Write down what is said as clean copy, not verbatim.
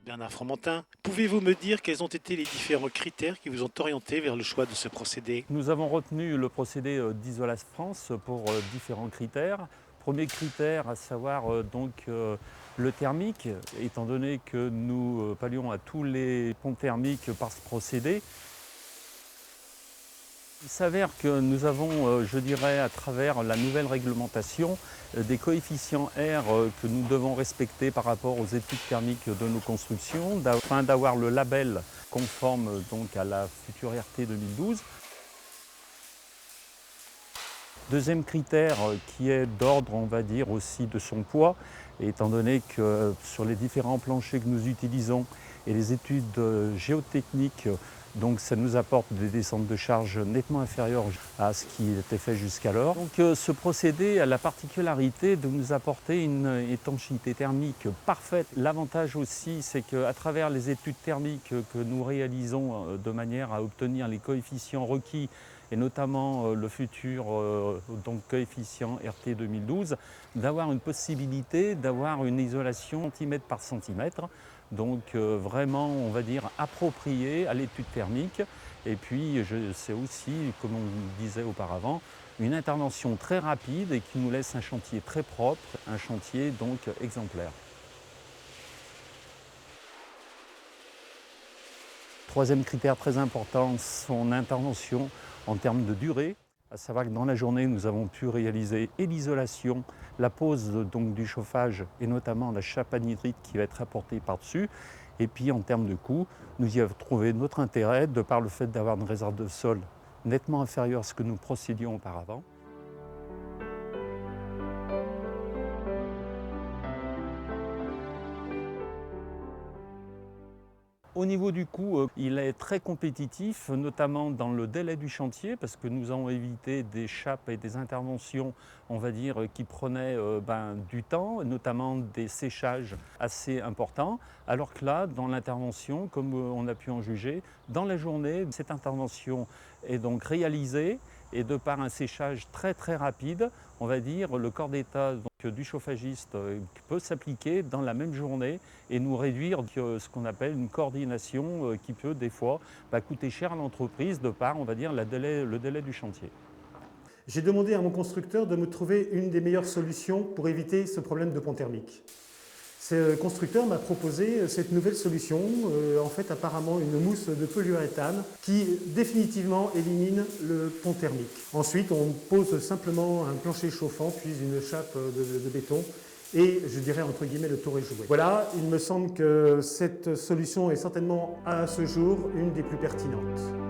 Bernard Fromentin, pouvez-vous me dire quels ont été les différents critères qui vous ont orienté vers le choix de ce procédé? Nous avons retenu le procédé d'Isolas France pour différents critères. Premier critère, à savoir le thermique, étant donné que nous pallions à tous les ponts thermiques par ce procédé. Il s'avère que nous avons, je dirais, à travers la nouvelle réglementation, des coefficients R que nous devons respecter par rapport aux études thermiques de nos constructions, afin d'avoir le label conforme donc à la future RT 2012. Deuxième critère qui est d'ordre, on va dire, aussi de son poids, étant donné que sur les différents planchers que nous utilisons et les études géotechniques, donc ça nous apporte des descentes de charge nettement inférieures à ce qui était fait jusqu'alors. Donc ce procédé a la particularité de nous apporter une étanchéité thermique parfaite. L'avantage aussi, c'est qu'à travers les études thermiques que nous réalisons de manière à obtenir les coefficients requis, et notamment le futur coefficient RT 2012, d'avoir une possibilité d'avoir une isolation centimètre par centimètre, donc vraiment, on va dire, appropriée à l'étude thermique. Et puis, c'est aussi, comme on disait auparavant, une intervention très rapide et qui nous laisse un chantier très propre, un chantier donc exemplaire. Troisième critère très important, son intervention en termes de durée, à savoir que dans la journée, nous avons pu réaliser et l'isolation, la pose donc du chauffage et notamment la chape anhydrite qui va être apportée par-dessus. Et puis en termes de coût, nous y avons trouvé notre intérêt de par le fait d'avoir une réserve de sol nettement inférieure à ce que nous procédions auparavant. Au niveau du coût, il est très compétitif, notamment dans le délai du chantier, parce que nous avons évité des chapes et des interventions, on va dire, qui prenaient du temps, notamment des séchages assez importants. Alors que là, dans l'intervention, comme on a pu en juger, dans la journée, cette intervention est donc réalisée et de par un séchage très très rapide, on va dire, le corps d'état du chauffagiste peut s'appliquer dans la même journée et nous réduire ce qu'on appelle une coordination qui peut des fois coûter cher à l'entreprise de par, on va dire, le délai du chantier. J'ai demandé à mon constructeur de me trouver une des meilleures solutions pour éviter ce problème de pont thermique. Ce constructeur m'a proposé cette nouvelle solution, en fait apparemment une mousse de polyuréthane qui définitivement élimine le pont thermique. Ensuite, on pose simplement un plancher chauffant puis une chape de béton et je dirais entre guillemets le tour est joué. Voilà, il me semble que cette solution est certainement à ce jour une des plus pertinentes.